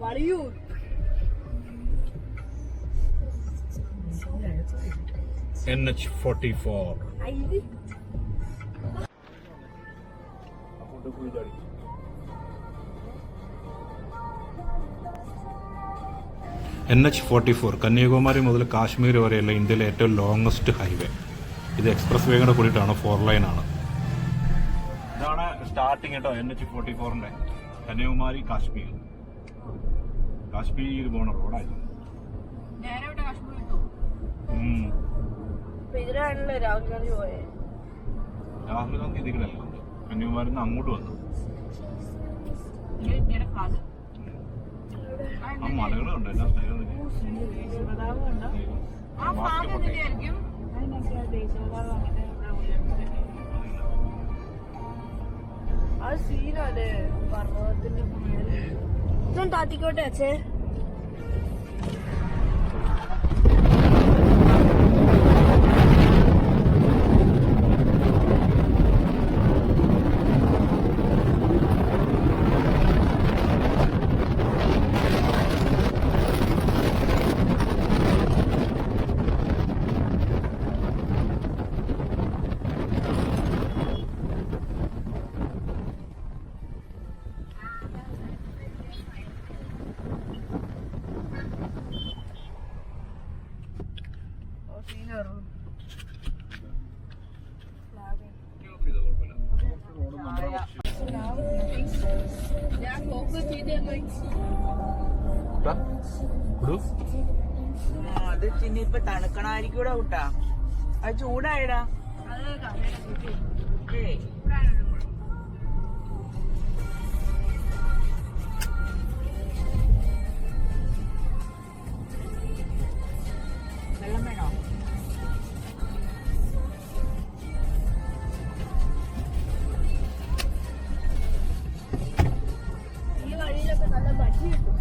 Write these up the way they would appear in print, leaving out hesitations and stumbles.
വളിയൂർ NH44 NH44 Kanyakumari മുതൽ കാശ്മീർ വരെയുള്ള ഇന്ത്യയിലെ ഏറ്റവും ലോങ്ങസ്റ്റ് ഹൈവേ. ഇത് എക്സ്പ്രസ് വേയുടെ കൂടിയിട്ടാണ്, 4 ലൈനാണ്. ഇതാണ് സ്റ്റാർട്ടിങ് കേട്ടോ NH44ന്റെ. കന്യാകുമാരി കാശ്മീർ പോണ റോഡായിരുന്നു. രാഹുൽ ഗാന്ധി ഇതിലല്ല, കന്യാകുമാരി അങ്ങോട്ട് വന്നു. ആ മലകളുണ്ട്, എല്ലാ സ്ഥലവും താത്തിക്കോട്ടെ അച്ഛേ. അത് ഇനിയിപ്പൊ തണുക്കണായിരിക്കൂടാ കൂട്ടാ. അത് ചൂടായിടാ. വെള്ളം വേണോ? ഈ വഴിയിലൊക്കെ നല്ല ഭക്ഷണം കിട്ടും.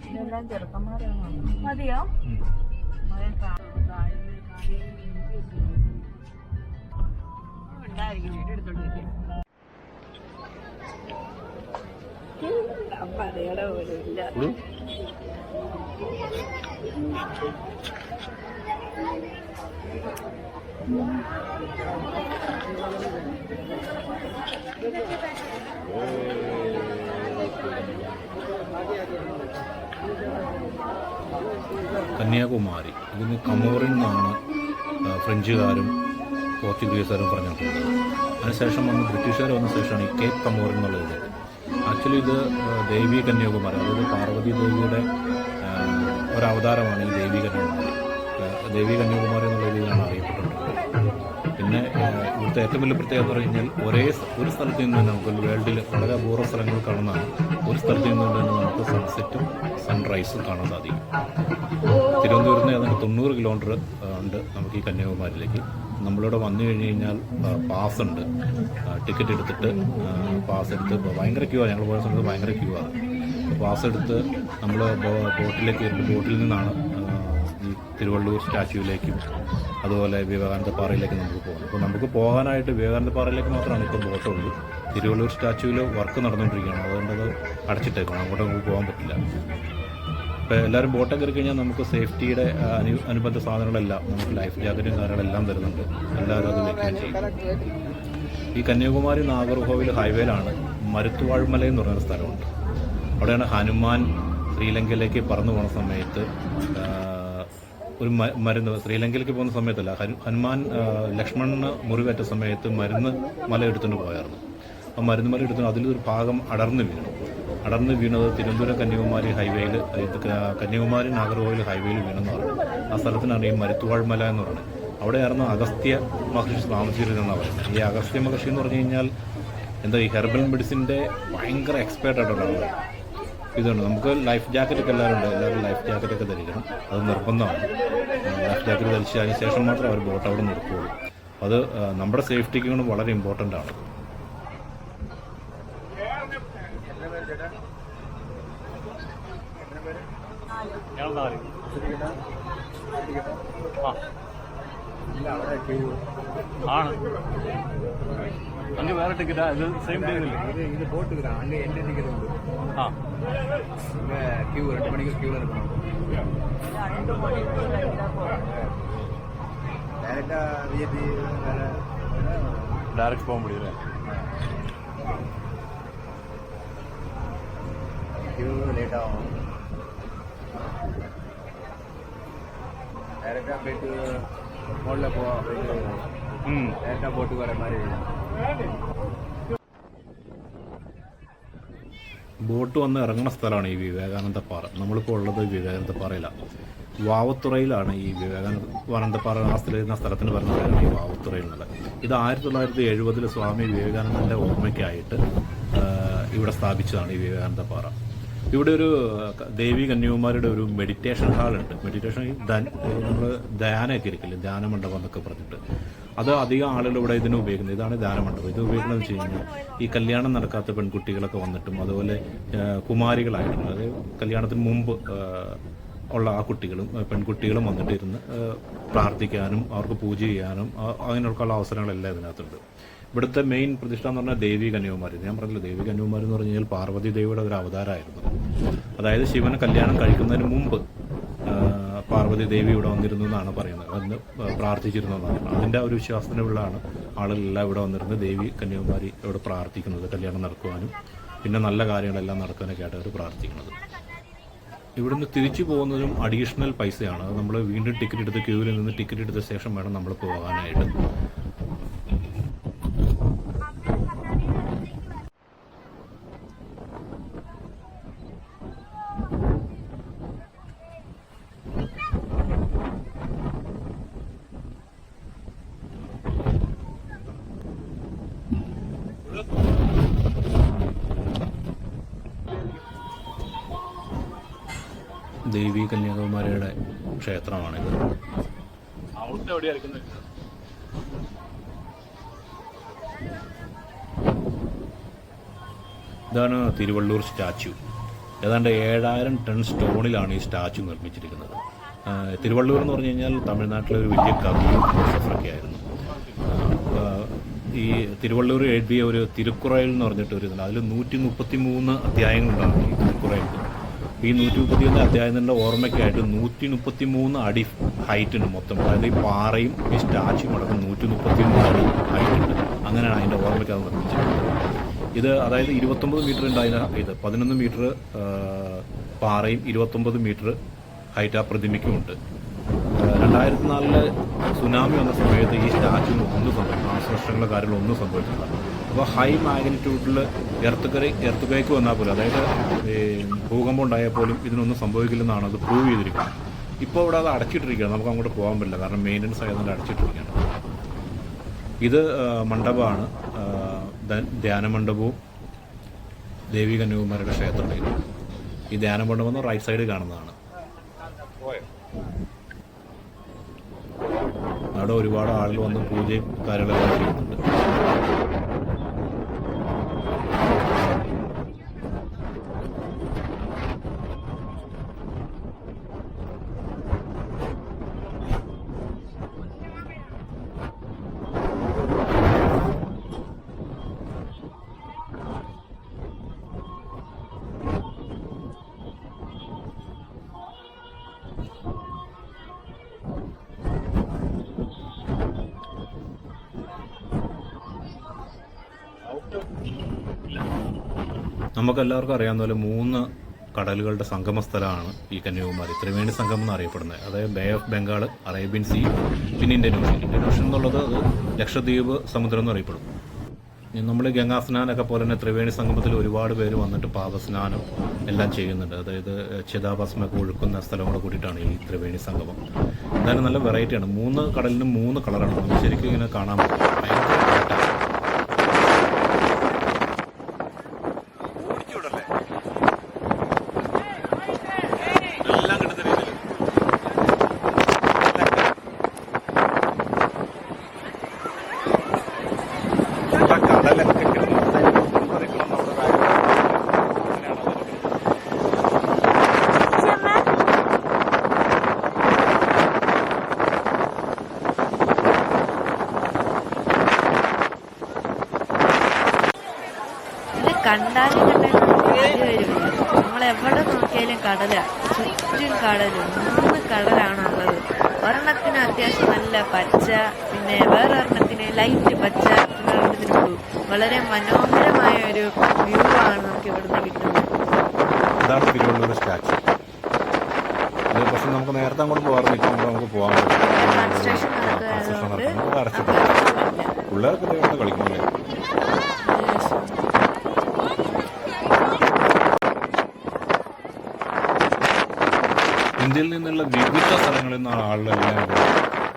ഇതെല്ലാം ചെറുക്കന്മാരാണോ? മതിയോ? ഉണ്ടായിരിക്കും, വീട് എടുത്തോണ്ടിരിക്കും. പറയട പോലും ഇല്ല. കന്യാകുമാരി, ഇതിന് കമോറിൻ എന്നാണ് ഫ്രഞ്ചുകാരും പോർച്ചുഗീസുകാരും പറഞ്ഞിട്ടുള്ളത്. അതിനുശേഷം വന്ന് ബ്രിട്ടീഷുകാർ വന്ന ശേഷമാണ് ഈ കേപ്പ് കമോറിൻ എന്നുള്ളത്. ആക്ച്വലി ഇത് ദേവി കന്യാകുമാരി, അതായത് പാർവതി ദേവിയുടെ ഒരവതാരമാണ് ഈ ദേവി കന്യാകുമാരി എന്നുള്ള രീതിയിലാണ് അറിയപ്പെട്ടിട്ടുള്ളത്. പിന്നെ ഇവിടുത്തെ ഏറ്റവും വലിയ പ്രത്യേകത എന്ന് പറഞ്ഞു കഴിഞ്ഞാൽ ഒരു സ്ഥലത്ത് നിന്ന് തന്നെ നമുക്ക് വേൾഡിൽ വളരെ അപൂർവ സ്ഥലങ്ങൾ കാണുന്നതാണ്. ഒരു സ്ഥലത്ത് നിന്നുകൊണ്ട് തന്നെ നമുക്ക് സൺസെറ്റും സൺറൈസും കാണാൻ സാധിക്കും. തിരുവനന്തപുരത്ത് നിന്ന് ഏതാണ്ട് 90 കിലോമീറ്റർ ഉണ്ട് നമുക്ക് ഈ കന്യാകുമാരിയിലേക്ക്. നമ്മളിവിടെ വന്നു കഴിഞ്ഞ് കഴിഞ്ഞാൽ പാസ് ഉണ്ട്, ടിക്കറ്റ് എടുത്തിട്ട് പാസ് എടുത്ത് ഭയങ്കര ക്യൂ ആണ്. ഞങ്ങൾ പോയ സമയത്ത് ഭയങ്കര ക്യൂ ആണ്. പാസ് എടുത്ത് നമ്മൾ ബോട്ടിലേക്ക് കയറിയിട്ട് ബോട്ടിൽ നിന്നാണ് ഈ തിരുവള്ളൂർ സ്റ്റാച്യൂവിലേക്കും അതുപോലെ വിവേകാനന്ദ പാറയിലേക്ക് നമുക്ക് പോകുന്നത്. അപ്പോൾ നമുക്ക് പോകാനായിട്ട് വിവേകാനന്ദ പാറയിലേക്ക് മാത്രമാണ് ഇപ്പോൾ ബോട്ടുള്ളൂ. തിരുവള്ളൂർ സ്റ്റാച്യൂവിൽ വർക്ക് നടന്നുകൊണ്ടിരിക്കുകയാണ്, അതുകൊണ്ട് അത് അടച്ചിട്ടേക്കണം, അങ്ങോട്ട് നമുക്ക് പോകാൻ പറ്റില്ല. ഇപ്പോൾ എല്ലാവരും ബോട്ടൊക്കെ കയറി കഴിഞ്ഞാൽ നമുക്ക് സേഫ്റ്റിയുടെ അനുബന്ധ സാധനങ്ങളെല്ലാം നമുക്ക് ലൈഫ് ജാക്കറ്റും കാര്യങ്ങളെല്ലാം തരുന്നുണ്ട്. എല്ലാവരും അത് വെക്കുകയും ചെയ്യും. ഈ കന്യാകുമാരി നാഗർകോവിൽ ഹൈവേയിലാണ് മരുത്തുവാഴ്മല എന്ന് പറയുന്ന സ്ഥലമുണ്ട്. അവിടെയാണ് ഹനുമാൻ ശ്രീലങ്കയിലേക്ക് പറന്നു പോകുന്ന സമയത്ത് ഒരു മരുന്ന്, ശ്രീലങ്കയിലേക്ക് പോകുന്ന സമയത്തല്ല, ഹനുമാൻ ലക്ഷ്മണന് മുറിവേറ്റ സമയത്ത് മരുന്ന് മല എടുത്തുകൊണ്ട് പോയായിരുന്നു. ആ മരുന്ന് മല എടുത്തുകൊണ്ട് അതിലൊരു ഭാഗം അടർന്ന് വീണത് തിരുവനന്തപുരം കന്യാകുമാരി ഹൈവേയിൽ, കന്യാകുമാരി നാഗർകോവിൽ ഹൈവേയിൽ വീണെന്ന് പറഞ്ഞു. ആ സ്ഥലത്തിനാണ് ഈ മരുത്തുവാഴ്മല എന്ന് പറയുന്നത്. അവിടെയായിരുന്നു അഗസ്ത്യ മഹർഷി താമസിച്ചിരുന്നതെന്നാണ് പറയുന്നത്. ഈ അഗസ്ത്യ മഹർഷി എന്ന് പറഞ്ഞു കഴിഞ്ഞാൽ എന്താ, ഈ ഹെർബൽ മെഡിസിൻ്റെ ഭയങ്കര എക്സ്പേർട്ട് ആയിട്ടുള്ള ആളാണ്. ഇതുണ്ട്. നമുക്ക് ലൈഫ് ജാക്കറ്റൊക്കെ എല്ലാവരും ലൈഫ് ജാക്കറ്റൊക്കെ ധരിക്കണം, അത് നിർബന്ധമാണ്. ലൈഫ് ജാക്കറ്റ് ധരിച്ചതിന് ശേഷം മാത്രമേ അവർ ബോട്ട് അവിടെ നിർത്തുള്ളൂ. അത് നമ്മുടെ സേഫ്റ്റിക്ക് കൊണ്ട് വളരെ ഇമ്പോർട്ടൻ്റ് ആണ്. അങ്ങ് വേറെ ടിക്കറ്റാ? ഇത് സെയിം ടൈമില്ലേ? ഇത് ബോട്ട് അങ്ങ് എൻ്റെ ടിക്കറ്റ് ഉണ്ട്. ആ, ക്യൂ 2 മണിക്ക് ക്യൂ എടുക്കണം. ഡയറക്റ്റാ VIP ഡയറക്റ്റ് പോകാൻ പറ്റും അല്ലേ? ക്യൂ ലേറ്റ് ആവും. ഡയറക്റ്റാ പോയിട്ട് മുകളിൽ പോവാം. ഡയറക്റ്റാ ബോട്ട് കുറേ മാറി ബോട്ട് വന്ന് ഇറങ്ങുന്ന സ്ഥലമാണ് ഈ വിവേകാനന്ദ പാറ. നമ്മളിപ്പോൾ ഉള്ളത് വിവേകാനന്ദ പാറയിലാണ്. വാവത്തുറയിലാണ് ഈ വിവേകാനന്ദ പാറ. ആ സ്ഥലത്തിന് പറഞ്ഞ പേരാണ് ഈ വാവത്തുറയിലുള്ളത്. ഇത് 1970 സ്വാമി വിവേകാനന്ദൻ്റെ ഓർമ്മയ്ക്കായിട്ട് ഇവിടെ സ്ഥാപിച്ചതാണ് ഈ വിവേകാനന്ദ പാറ. ഇവിടെ ഒരു ദേവി കന്യാകുമാരിയുടെ ഒരു മെഡിറ്റേഷൻ ഹാളുണ്ട്. മെഡിറ്റേഷൻ നമ്മൾ ധ്യാനമൊക്കെ ഇരിക്കില്ലേ, ധ്യാനമണ്ഡപം എന്നൊക്കെ പറഞ്ഞിട്ട്, അത് അധികം ആളുകൾ ഇവിടെ ഇതിന് ഉപയോഗിക്കുന്നത്. ഇതാണ് ധ്യാനമണ്ഡപം. ഇത് ഉപയോഗിക്കുന്നത് വെച്ച് കഴിഞ്ഞാൽ ഈ കല്യാണം നടക്കാത്ത പെൺകുട്ടികളൊക്കെ വന്നിട്ടും അതുപോലെ കുമാരികളായിട്ടുള്ള, അതായത് കല്യാണത്തിന് മുമ്പ് ഉള്ള ആ കുട്ടികളും പെൺകുട്ടികളും വന്നിട്ട് ഇരുന്ന് പ്രാർത്ഥിക്കാനും അവർക്ക് പൂജ ചെയ്യാനും അങ്ങനെയൊക്കെയുള്ള അവസരങ്ങളെല്ലാം ഇതിനകത്തുണ്ട്. ഇവിടുത്തെ മെയിൻ പ്രതിഷ്ഠ എന്ന് പറഞ്ഞാൽ ദേവി കന്യാകുമാരി. ഞാൻ പറഞ്ഞില്ല, ദേവി കന്യാകുമാരി എന്ന് പറഞ്ഞു കഴിഞ്ഞാൽ പാർവതി ദേവിയുടെ ഒരു അവതാരമായിരുന്നു. അതായത് ശിവന് കല്യാണം കഴിക്കുന്നതിന് മുമ്പ് പാർവതി ദേവി ഇവിടെ വന്നിരുന്നു എന്നാണ് പറയുന്നത്. അന്ന് പ്രാർത്ഥിച്ചിരുന്നതാണ്. അതിൻ്റെ ഒരു വിശ്വാസത്തിനുള്ളതാണ് ആളുകളെല്ലാം ഇവിടെ വന്നിരുന്ന് ദേവി കന്യാകുമാരി ഇവിടെ പ്രാർത്ഥിക്കുന്നത്, കല്യാണം നടക്കുവാനും പിന്നെ നല്ല കാര്യങ്ങളെല്ലാം നടക്കാനൊക്കെ ആയിട്ട് അവർ പ്രാർത്ഥിക്കുന്നത്. ഇവിടുന്ന് തിരിച്ചു പോകുന്നതും അഡീഷണൽ പൈസയാണ്. അത് നമ്മൾ വീണ്ടും ടിക്കറ്റ് എടുത്ത് ക്യൂവിൽ നിന്ന് ടിക്കറ്റ് എടുത്ത ശേഷം വേണം നമ്മൾ പോകാനായിട്ട്. ദേവി കന്യാകുമാരിയുടെ ക്ഷേത്രമാണിത്. അവിടുത്തെ എവിടെയായിരിക്കും? ഇതാണ് തിരുവള്ളൂർ സ്റ്റാച്യു. ഏതാണ്ട് 7000 ടൺ സ്റ്റോണിലാണ് ഈ സ്റ്റാച്യു നിർമ്മിച്ചിരിക്കുന്നത്. തിരുവള്ളൂർ എന്ന് പറഞ്ഞു കഴിഞ്ഞാൽ തമിഴ്നാട്ടിലെ ഒരു വലിയ കവിയും ഫിലോസഫറൊക്കെ ആയിരുന്നു. ഈ തിരുവള്ളൂർ എഴുതിയ ഒരു തിരുക്കുറയിൽ എന്ന് പറഞ്ഞിട്ട് ഒരു ഇതുണ്ട്. അതിൽ 133 അധ്യായങ്ങളുണ്ടാണ് ഈ തിരുക്കുറയിൽ. ഈ 131 അധ്യായത്തിൻ്റെ ഓർമ്മയ്ക്കായിട്ട് 133 അടി ഹൈറ്റുണ്ട് മൊത്തം. അതായത് ഈ പാറയും ഈ സ്റ്റാച്യു അടക്കം 133 അടി ഹൈറ്റുണ്ട്. അങ്ങനെയാണ് അതിൻ്റെ ഓർമ്മയ്ക്ക് അത് നിർമ്മിച്ചിട്ടുള്ളത്. ഇത് അതായത് 29 മീറ്റർ ഉണ്ട് അതിന്. ഇത് 11 മീറ്റർ പാറയും 29 മീറ്റർ ഹൈറ്റ് ആ പ്രതിമയ്ക്കുമുണ്ട്. 2004 സുനാമി വന്ന സമയത്ത് ഈ സ്റ്റാച്യുവിന് ഒന്നും സംഭവിച്ചു, നാശനഷ്ടങ്ങളോ കാര്യങ്ങളോ ഒന്നും സംഭവിച്ചില്ല. അപ്പോൾ ഹൈ മാഗ്നിറ്റ്യൂഡിൽ എർത്ത് വന്നാൽ പോലും, അതായത് ഭൂകമ്പം ഉണ്ടായാൽ പോലും ഇതിനൊന്നും സംഭവിക്കില്ലെന്നാണ് അത് പ്രൂവ് ചെയ്തിരിക്കുന്നത്. ഇപ്പോൾ ഇവിടെ അത് അടച്ചിട്ടിരിക്കുകയാണ്, നമുക്ക് അങ്ങോട്ട് പോകാൻ പറ്റില്ല, കാരണം മെയിൻ്റനൻസ് ആയതുകൊണ്ട് അടച്ചിട്ടിരിക്കുകയാണ്. ഇത് മണ്ഡപമാണ്, ധ്യാനമണ്ഡപവും ദേവി കന്യാകുമാരിയുടെ ക്ഷേത്രത്തിൽ. ഈ ധ്യാനമണ്ഡപം എന്ന് റൈറ്റ് സൈഡിൽ കാണുന്നതാണ്. അവിടെ ഒരുപാട് ആളുകൾ വന്ന് പൂജയും കാര്യങ്ങളെല്ലാം ചെയ്യുന്നുണ്ട്. നമുക്കെല്ലാവർക്കും അറിയാവുന്ന പോലെ 3 കടലുകളുടെ സംഗമ സ്ഥലമാണ് ഈ കന്യാകുമാരി, ത്രിവേണി സംഗമം എന്നറിയപ്പെടുന്നത്. അതായത് Bay of Bengal, Arabian Sea, പിന്നെ ഇന്ത്യൻ ഓഷ്യൻ. ഇന്ത്യൻ ഓഷ്യൻ എന്നുള്ളത് അത് ലക്ഷദ്വീപ് സമുദ്രം എന്നറിയപ്പെടും. നമ്മൾ ഗംഗാസ്നാനൊക്കെ പോലെ തന്നെ ത്രിവേണി സംഗമത്തിൽ ഒരുപാട് പേര് വന്നിട്ട് പാദസ്നാനം എല്ലാം ചെയ്യുന്നുണ്ട്. അതായത് ചിതാഭസ്മൊക്കെ ഒഴുക്കുന്ന സ്ഥലം കൂടെ കൂടിയിട്ടാണ് ഈ ത്രിവേണി സംഗമം. എന്തായാലും നല്ല വെറൈറ്റിയാണ്. 3 കടലിനും 3 കളറാണ്. നമുക്ക് ശരിക്കും ഇങ്ങനെ കാണാൻ പറ്റും. കണ്ടാലും നമ്മളെവിടെ നോക്കിയാലും കടല, ചുറ്റും കടലും 3 കടലാണുള്ളത്. ഒരെണ്ണത്തിന് അത്യാവശ്യം നല്ല പച്ച, പിന്നെ വേറൊരെണ്ണത്തിന് ലൈറ്റ് പച്ച, പിന്നെ ഒരെണ്ണത്തിന് ബ്ലൂ. വളരെ മനോഹരമായ ഒരു വ്യൂ ആണ് നമുക്ക് ഇവിടുന്ന് കിട്ടുന്നത്. ഇതാണ് തിരുവള്ളൂർ സ്റ്റാച്ചു. പക്ഷെ നമുക്ക് നേരത്തെ അങ്ങോട്ട് പോകാറില്ല, നമുക്ക് പോകാൻ പറ്റും. പിള്ളേർക്ക് ഇവിടെ കളിക്കുമല്ലേ. ഇന്ത്യയിൽ നിന്നുള്ള വിവിധ സ്ഥലങ്ങളിൽ നിന്നാണ് ആളുകളെല്ലാം ഇവിടെ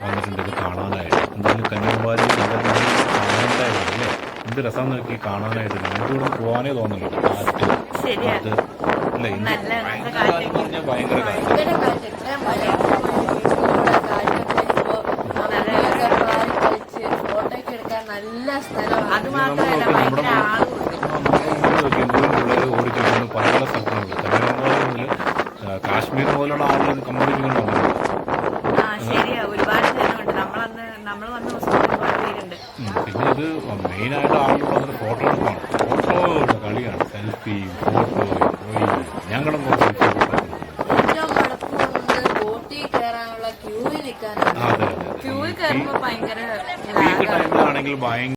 വന്നിട്ടുണ്ട് ഇത് കാണാനായിട്ട്. എന്തായാലും കന്യാകുമാരി കാണാനായിട്ടുണ്ട് അല്ലേ? എന്ത് രസം നോക്കി കാണാനായിട്ട്. നമുക്ക് ഇവിടെ പോകാനേ തോന്നുന്നില്ല. കാറ്റ് അത് അല്ലേ, ഭയങ്കര കാറ്റ്. നല്ല സ്ഥലം. അത് മാത്രമല്ല ഭയങ്കര പിള്ളേർ ഓടിക്കുന്നു പല പല സ്ഥലത്തുണ്ട്. കന്യാകുമാരി മുതൽ കാശ്മീർ പോലുള്ള ആളുകൾ കംപ്ലീറ്റ് വന്നിട്ടുണ്ട്. ശരിയാ, ഒരുപാട് ജനമുണ്ട്. നമ്മൾ വന്ന ദിവസം ഒരുപാട് പേരുണ്ട്. പിന്നെ ഇത് മെയിനായിട്ട് ആളുകൾ വന്നിട്ട് ഫോട്ടോ എടുക്കുകയാണ്. ഫോട്ടോയുടെ കളിയാണ്. Selfie, photo. ഞങ്ങളും സെൽഫി ഏറ്റവും കുഴപ്പമുള്ളത് ബോട്ടിൽ കയറാനുള്ള ക്യൂവിൽ നിൽക്കാനാണ്. ക്യൂവിൽ കയറുമ്പോൾ ഭയങ്കര ടൈമിലാണെങ്കിൽ ഭയങ്കര